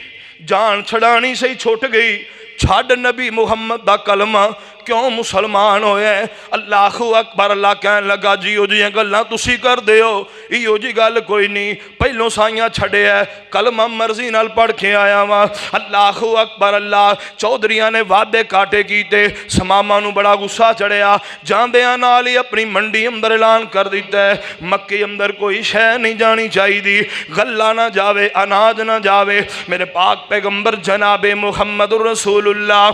جان چھڑانی سے ہی چھوٹ گئی, چھڑ نبی محمد دا کلمہ کیوں مسلمان ہوئے؟ اللہ اکبر۔ اللہ کہن لگا جی او جی گلاں تسی کر دیو، ایو جی گل کوئی نہیں، پہلوں سائیاں چھڑے ہے، کلمہ مرضی نال پڑھ کے آیا وا۔ اللہ اکبر۔ اللہ چودھریاں نے وعدے کاٹے کیتے، سماما نو بڑا غصہ چڑھیا، جاندیاں نال ہی اپنی منڈی اندر اعلان کر دیتا ہے مکے اندر کوئی شے نہیں جانی چاہی دی، غلہ نہ جاوے، اناج نہ جاوے۔ میرے پاک پیغمبر جناب محمد رسول اللہ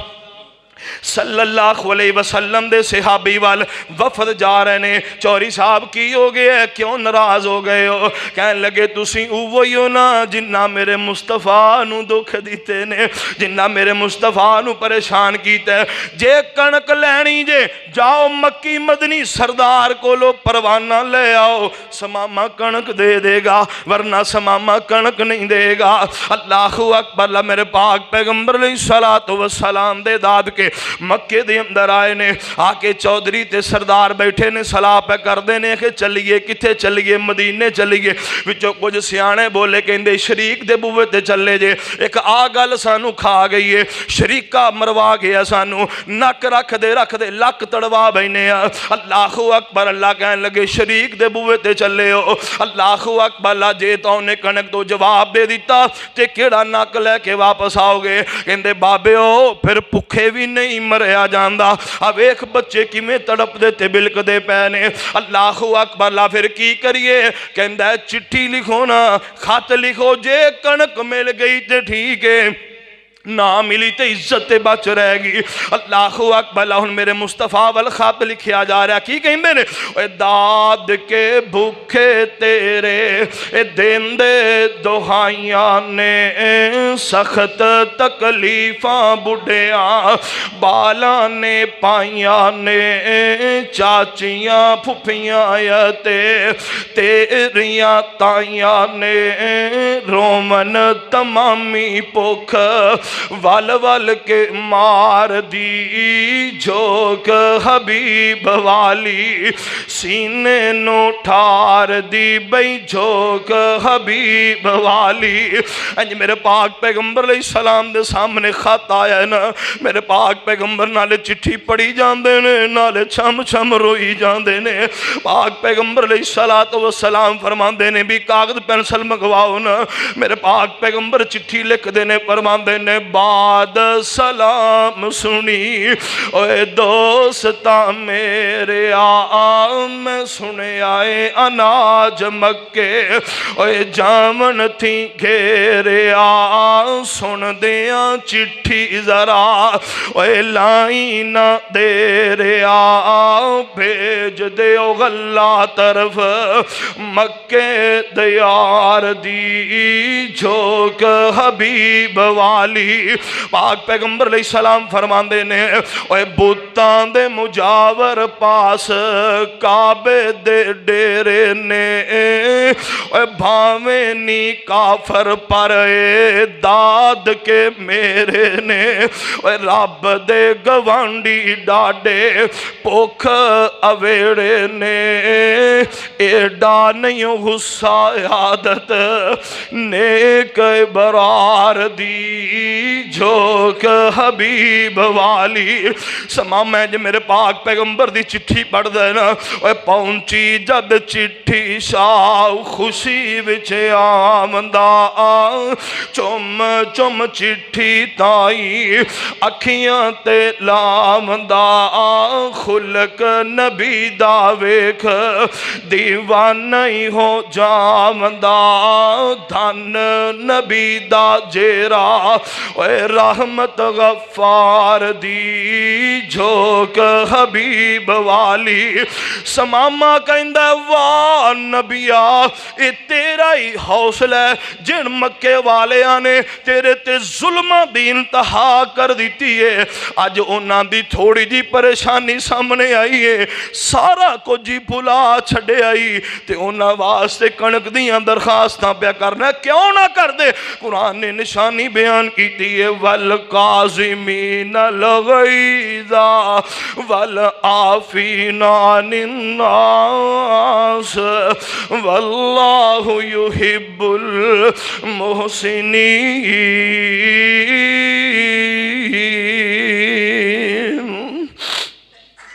صلی اللہ علیہ وسلم دے صحابی وال وفد جا رہے نے۔ چوری صاحب کی ہو گئے ہے، کیوں ناراض ہو گئے ہو؟ کہنے لگے تسی اوہی ہو نا جنہ میرے مصطفیٰ نو دکھ دیتے نے، جنہ میرے مصطفیٰ نو پریشان کیتے ہے۔ جے کنک لینی جے جاؤ مکی مدنی سردار کو لو پروانہ لے آؤ، سماما کنک دے دے گا، ورنہ سماما کنک نہیں دے گا۔ اللہ اکبر۔ اللہ میرے پاک پیغمبر علیہ السلام دے داد کے مکے دے اندر آئے نے، آکے چودھری تے سردار بیٹھے نے، صلاح پہ کر دینے کہ چلیے کتھے چلیے؟ مدینے چلیے۔ وچوں کچھ سیانے بولے کہ اندے شریک دے بوے تے چلے جے، ایک آگل سانو کھا گئی ہے، شریکہ مروا گیا سانو، نک رکھ دے لک تڑوا بینے۔ اللہ اکبر۔ اللہ کہنے لگے شریک دے بوے تے چلے ہو۔ اللہ اکبر۔ اللہ جے تو انہیں کنک تو جواب دے دیتا تے کیڑا نک لے کے واپس آؤ گے؟ کہندے بابے ہو پھر پکھے بھی نہیں مریا جاندہ، اب ایک بچے کی میں تڑپ دیتے بلک دے پینے۔ اللہ اکبر۔ اللہ پھر کی کریے؟ کہندہ ہے چٹھی لکھو نا، خط لکھو، جے کنک مل گئی تے ٹھیک ہے، نہ ملی تے عزت بچ رہے گی۔ اللہ اکبر۔ اللہ میرے مصطفیٰ والخط لکھیا جا رہا کی کہیں نے؟ اے داد کے بھوکے تیرے دین دے دہائیاں نے، سخت تکلیفاں بڑھیاں بالا نے پائیاں نے، چاچیاں پھپیاں یتے تیریاں تائیاں نے، رومن تمامی پوکھ ول ول کے مار دی، جھوک حبیب والی سینے نو ٹھار دی، بھئی جھوک حبیب والی۔ میرے پاک پیغمبر علیہ السلام دے سامنے خط آیا ہے نا، میرے پاک پیغمبر نالے چٹھی پڑھی جاندے نے، نالے چھم چھم روئی جاندے نے۔ پاک پیغمبر علیہ السلام فرماندے نے بھی کاغذ پینسل منگواؤ نا۔ میرے پاک پیغمبر چٹھی لکھ دینے فرماندے نے بعد سلام سنی اے دوستا میرے میں سنے آئے اناج مکے، اے جامن تھی گھیرے سن دیا چٹھی ذرا، اے لائن دے رہا بھیج دیو غلہ طرف مکے دیار دی، جھوک حبیب والی۔ پاک پیغمبر علیہ السلام فرماندے نے اے بتان دے مجاور پاس کعبے دے ڈیرے نے، اے بھاویں نی کافر پر اے داد کے میرے نے، اے رب دے گوانڈی ڈاڈے پوکھ اویڑے نے، ایڈا نہیں غصہ عادت نیک برار دی، جھوک حبیب والی۔ سما میں جو میرے پاک پیغمبر دی چٹھی پڑھ دے نا، اے پہنچی جد چٹھی شاہ خوشی وچے آمدہ، چم چم چٹھی تائی اکھیاں تے لامدہ، خلق نبی دا ویکھ دیوانائی ہو جامدہ، دھن نبی دا جیرا اے رحمت غفار دی، جھوک حبیب والی۔ سماما کہندہ واہ نبیہ اے تیرا ہی حوصلہ ہے، جن مکے والے آنے تیرے تے ظلمہ دی انتہا کر دیتی ہے، آج انہاں دی تھوڑی جی پریشانی سامنے آئی ہے، سارا کو جی بھلا چھڑے آئی تے انہاں واسطے کنک دیاں درخواستاں پہ کرنا، کیوں نہ کر دے؟ قرآن نے نشانی بیان کی تھی ہے وَالْقَاظِمِينَ الْغَيْظَ وَالْعَافِينَ عَنِ النَّاسِ وَاللَّهُ يُحِبُّ الْمُحْسِنِينَ۔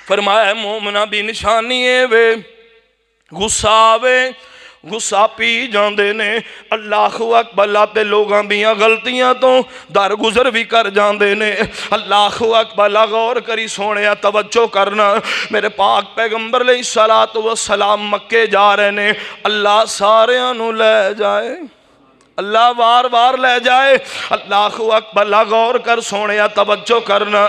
فرمایا مومنا دی نشانی ہے وے غصہ آوے غصہ پی جاندے نے اللہ اکبر تے لوگاں دیاں غلطیاں تو درگزر بھی کر جاندے نے اللہ اکبر غور کری سونیا توجہ کرنا میرے پاک پیغمبر علیہ الصلوۃ والسلام مکے جا رہے نے اللہ ساریاں نو لے جائے اللہ وار وار لے جائے اللہ اکبر غور کر سونیا توجہ کرنا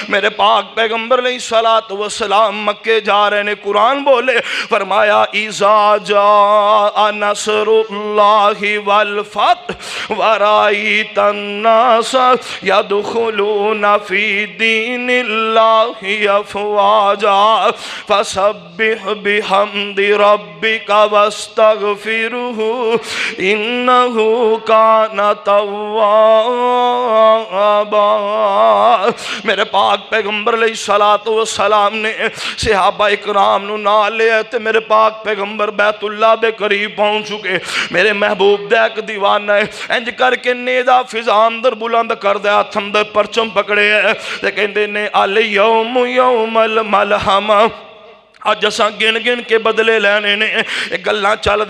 میرے پاک پیغمبر علیہ الصلوۃ والسلام مکے جا رہے نے قرآن بولے فرمایا اذا جاء نصر اللہ والفتح ورأیت الناس يدخلون فی دین اللہ افواجا فسبح بحمد ربک واستغفرہ انہ کان توابا میرے پاک پیغمبر علیہ الصلوۃ والسلام نے صحابہ اکرام نو نال لے تے میرے پاک پیغمبر بیت اللہ دے قریب پہنچ چکے میرے محبوب دے ایک دیوانہ ہے انج کر کے نیزہ فضا اندر بلند کر دے ہاتھ اندر پرچم پکڑے ہے تے کہندے نے الیوم یوم الملحمہ آج اساں گن گن کے بدلے لینے نے گلاں چل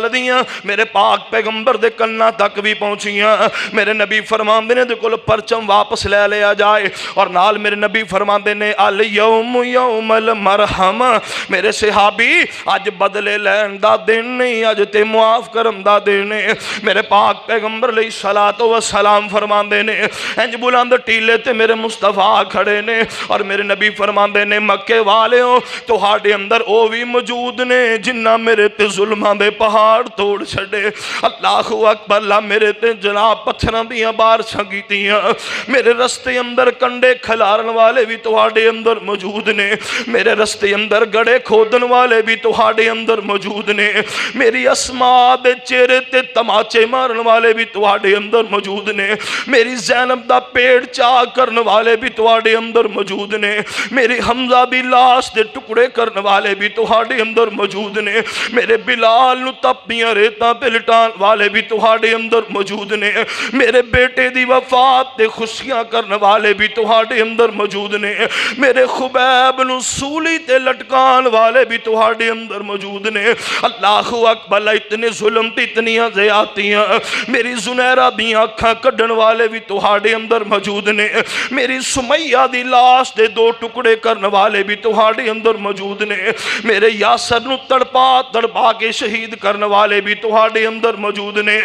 دیاں میرے پاک پیغمبر دے کنا تک بھی پہنچیاں میرے نبی فرماندے نے دے کول پرچم واپس لے لیا جائے اور نال میرے نبی فرماندے نے الیوم یوم المرحمہ میرے صحابی آج بدلے لین دا دن نہیں آج تے معاف کرم دا دن ہے میرے پاک پیغمبر علیہ الصلوۃ والسلام فرماندے نے انج بلند ٹیلے تے میرے مصطفیٰ کھڑے نے اور میرے نبی فرماندے نے مکے والیوں تو دے اندر او بھی موجود نے جنہ میرے تے ظلماں دے پہاڑ توڑ چھڑے اللہ اکبر اللہ میرے تے جناب پتھراں دیاں بارشاں کیتیاں میرے رستے اندر کنڈے کھلارن والے بھی تہاڈے اندر موجود نے میرے رستے اندر گڑے کھودن والے بھی تہاڈے اندر موجود نے میری اسماء دے چہرے تے تماچے مارن والے بھی تہاڈے اندر موجود نے میری زینب دا پیڑ چاک کرن والے بھی تہاڈے اندر موجود نے میری حمزہ دی لاش دے ٹکڑے کرن والے بھی تہاڈے اندر موجود نے میرے بلال نو تپیاں ریتاں پہ لٹان والے بھی تہاڈے اندر موجود نے میرے بیٹے دی وفات تے خوشیاں کرن والے بھی تہاڈے اندر موجود نے میرے خبیب نو سولی تے لٹکان والے بھی تہاڈے اندر موجود نے اللہ اکبر اتنے ظلم تے اتنیاں زیادتیاں میری زنیرہ دیاں اکھاں کڈن والے بھی تہاڈے اندر موجود نے میری سمیہ دی لاش دے دو ٹکڑے کرن والے بھی تہاڈے اندر موجود نے میرے یاسر نو تڑپا کے شہید کرنے والے بھی تہاڈے اندر موجود نے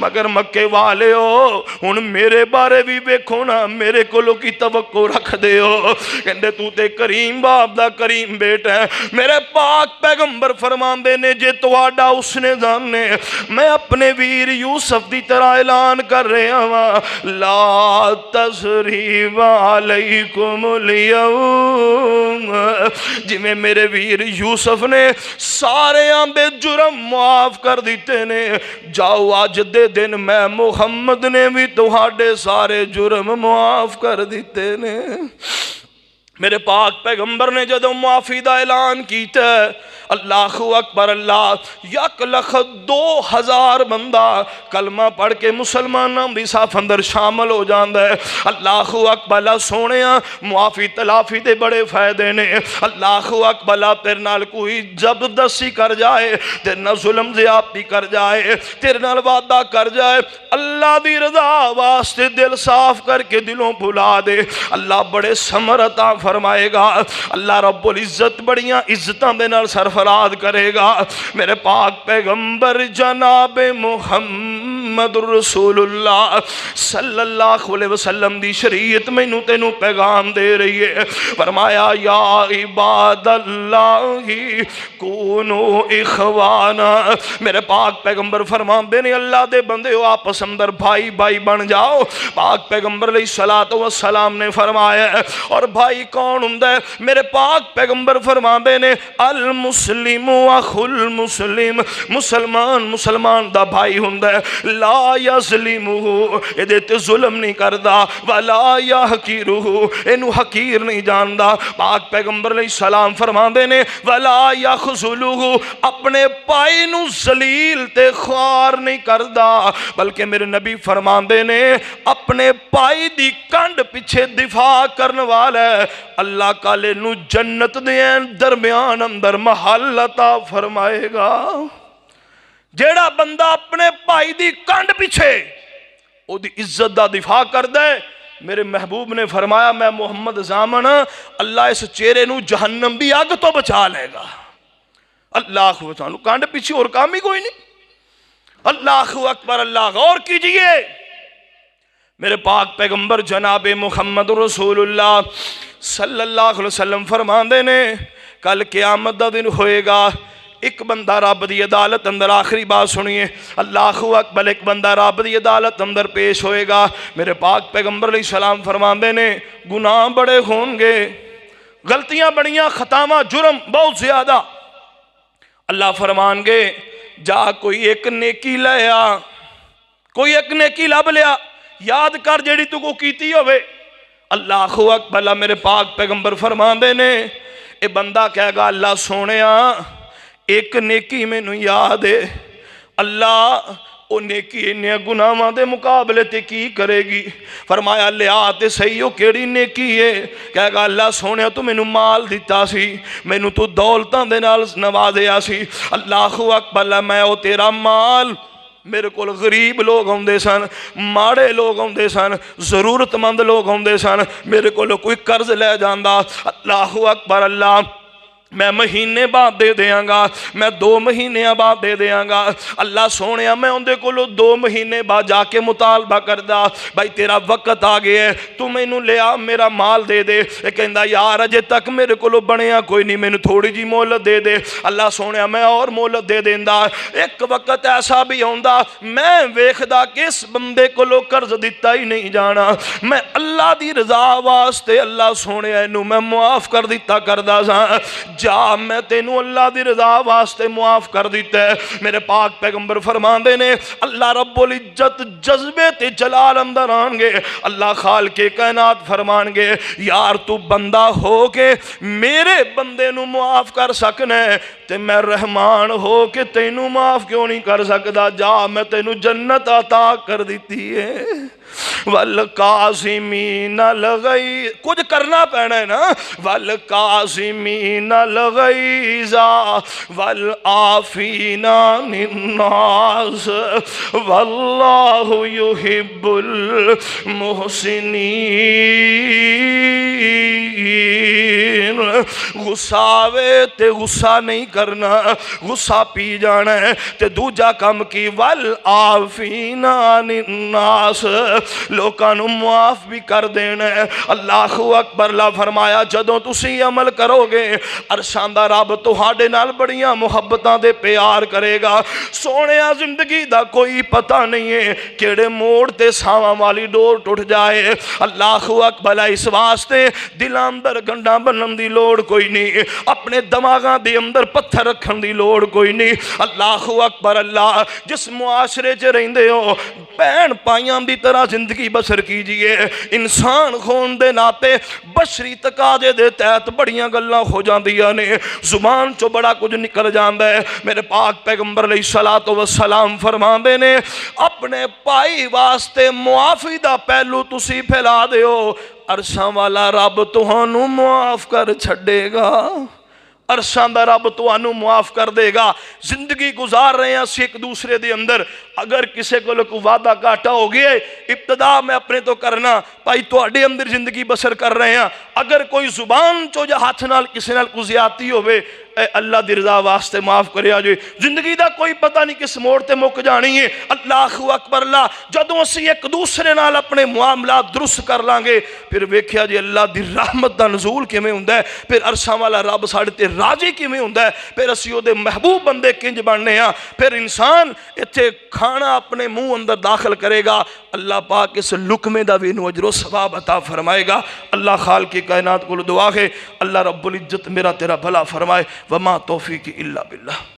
مگر مکے والے ہو ہن میرے بارے بھی ویکھو نا میرے کولوں کی توقع رکھ دے ہو کہندے تو تے کریم باپ دا کریم بیٹا ہے میرے پاک پیغمبر فرماندے نے جے تہاڈا اس نے جاننے میں اپنے ویر یوسف دی طرح اعلان کر رہا ہاں لا تثریب علیکم اليوم جی میں میرے ویر یوسف نے سارے دے جرم معاف کر دیتے نے جاؤ آج دے دن میں محمد نے بھی تہاڈے سارے جرم معاف کر دیتے نے میرے پاک پیغمبر نے جدو معافی دا اعلان کیتا ہے اللہ اکبر اللہ 1,02,000 بندہ کلمہ پڑھ کے مسلمانوں دی صاف اندر شامل ہو جاندہ ہے اللہ اکبر اللہ سونیاں معافی تلافی دے بڑے فائدے نے اللہ اکبر اللہ تیرے نال کوئی زبردستی کر جائے تیرے نال ظلم زیادتی کر جائے تیرے نال وعدہ کر جائے اللہ دی رضا واسطے دل صاف کر کے دلوں بھلا دے اللہ بڑے ثمر عطا فرمائے گا اللہ رب العزت بڑیاں عزتاں دے نال سرفراز کرے گا میرے پاک پیغمبر جناب محمد رسول اللہ صلی اللہ علیہ وسلم دی شریعت میں نو تینو پیغام دے رہی ہے فرمایا یا عباد اللہ کونو اخوانا میرے پاک پیغمبر فرمان دے نے اللہ دے بندے ہو آپس اندر بھائی بھائی بن جاؤ پاک پیغمبر علیہ السلام نے فرمایا اور بھائی کون ہوں ہے میرے پاک پیغمبر فرمان دے نے المسلم اخو المسلم مسلمان دا بھائی ہوں ہے لا ولا یظلمہ یہ تے ظلم نہیں کردا، ولا یحقرہ اینو حقیر نہیں جاندا۔ پاک پیغمبر علیہ السلام فرماندے نے ولا یخذلہ اپنے پائی نو ذلیل تے خوار نہیں کردا، بلکہ میرے نبی فرماندے نے اپنے پائی دی کنڈ پیچھے دفاع کرنے والا ہے، اللہ کالے نو جنت دے درمیان اندر محل عطا فرمائے گا۔ جیڑا بندہ اپنے پائی دی کنڈ پیچھے او دی عزت دا دفاع کر دے، میرے محبوب نے فرمایا میں محمد زامن اللہ اس چہرے نو جہنم بھی آگ تو بچا لے گا۔ اللہ خوشانو کانڈ پیچھے اور کام ہی کوئی نہیں۔ اللہ اکبر، اللہ غور کیجئے، میرے پاک پیغمبر جناب محمد رسول اللہ صلی اللہ علیہ وسلم فرماندے نے کل قیامت دا دن ہوئے گا، ایک بندہ رب دی عدالت اندر، آخری بات سنیے، اللہ اکبر، ایک بندہ رب دی عدالت اندر پیش ہوئے گا۔ میرے پاک پیغمبر علیہ السلام فرماندے نے گناہ بڑے ہوں گے، غلطیاں بڑیاں، خطاواں، جرم بہت زیادہ۔ اللہ فرمان گے جا کوئی ایک نیکی لیا، کوئی ایک نیکی لب لیا، یاد کر جیڑی تو کو کیتی ہوئے۔ اللہ اکبر، میرے پاک پیغمبر فرماندے نے اے بندہ کہے گا اللہ سونیا ایک نیکی میں نو یاد ہے، اللہ او نیکی انہیں گناہاں دے مقابلے تے کی کرے گی؟ فرمایا لیا تے صحیح ہو کیڑی نیکی ہے؟ کہے گا اللہ سونے تو میں نو مال دیتا سی، میں نو تو دولتاں دے نال نوازیا سی، اللہ اکبر میں او تیرا مال، میرے کو غریب لوگ ہوندے سن، ماڑے لوگ ہوندے سن، ضرورت مند لوگ ہوندے سن، میرے کو کوئی قرض لے جاندہ، اللہ اکبر، اللہ میں مہینے بعد دے دیاں گا، میں 2 مہینے بعد دے دیاں گا۔ اللہ سونیا میں اندے کو 2 مہینے بعد جا کے مطالبہ کردہ بھائی تیرا وقت آگئے ہے، تو میں نو لیا میرا مال دے دے، یہ کہندہ یار اجے تک میرے کو بنیا کوئی نہیں، میں نو تھوڑی جی مولت دے دے۔ اللہ سونیا میں اور مولت دے دیندہ۔ ایک وقت ایسا بھی ہوندہ میں ویکھدا کہ اس بندے کو قرض دیتا ہی نہیں جانا، میں اللہ دی رضا واسطے اللہ سونیا انو میں معاف کر دیتا کردہ سا، جا میں تینوں اللہ دی رضا واسطے معاف کر دیتا ہے۔ میرے پاک پیغمبر فرمان دے نے اللہ رب العزت جذبے تے جلال اندر آنگے، اللہ خالق کائنات فرمان گے یار تو بندہ ہو کے میرے بندے نو معاف کر سکنے تے میں رحمان ہو کے تینوں معاف کیوں نہیں کر سکتا؟ جا میں تینوں جنت عطا کر دیتی ہے۔ والقاسمین الغیظ، کچھ کرنا پینا ہے نا، والقاسمین الغیظ والعافین عن الناس واللہ یحب المحسنین۔ غصہ آوے تے غصہ نہیں کرنا، غصہ پی جانا ہے تے دوجا کم کی والعافین عن الناس، لوکانو معاف بھی کر دینا ہے۔ اللہ اکبر، اللہ فرمایا جدوں تسی عمل کرو گے عرشاں دا رب تہاڈے نال بڑیاں محبتاں دے پیار کرے گا۔ سونیا زندگی دا کوئی پتہ نہیں ہے کیڑے موڑ تے ساواں والی ڈور ٹوٹ جائے۔ اللہ اکبر، اس واسطے دل اندر گنڈا بنن دی لوڑ کوئی نہیں، اپنے دماغاں دے اندر پتھر رکھن دی لوڑ کوئی نہیں۔ اللہ اکبر، اللہ جس معاشرے چ رہندے ہو بہن پائیاں دی طرح زندگی بسر کیجئے، انسان خون دے ناتے بشری تقاضے دے تحت بڑیاں گلاں ہو جاندیاں نے، زبان چو بڑا کچھ نکل جاندہ ہے۔ میرے پاک پیغمبر علیہ السلام فرماندے نے اپنے پائی واسطے معافی دا پہلو تسی پھیلا دے ہو، عرشاں والا رب تہانوں معاف کر چھڑے گا، عرشاں دا رب تہانوں معاف کر دے گا۔ زندگی گزار رہے ہیں اسی ایک دوسرے دے اندر، اگر کسے کو وعدہ کاٹا ہو گئے ابتدا میں اپنے تو کرنا پائی تو اڈے اندر زندگی بسر کر رہے ہیں، اگر کوئی زبان چو جا ہاتھ نال کسے نال کو زیادتی ہوئے اے اللہ دی رضا واسطے معاف کرے آجوئے۔ زندگی دا کوئی پتہ نہیں کس موڑ تے مک جانی ہے۔ اللہ اکبر، اللہ جدوں اسی ایک دوسرے نال اپنے معاملات درست کر لانگے پھر ویکھیا جی اللہ دی رحمت دا نزول کیویں ہوندا ہے، پھر عرشاں والا رب ساڈے تے راضی کیویں ہوندا ہے، پھر اسی او دے محبوب بندے کنج بننے ہاں، پھر انسان ایتھے کھانا اپنے منہ اندر داخل کرے گا، اللہ پاک اس لقمے دا بھی اجر و ثواب عطا فرمائے گا۔ اللہ خالق کائنات کو دعا ہے اللہ رب العزت میرا تیرا بھلا فرمائے۔ وما توفیق الا باللہ۔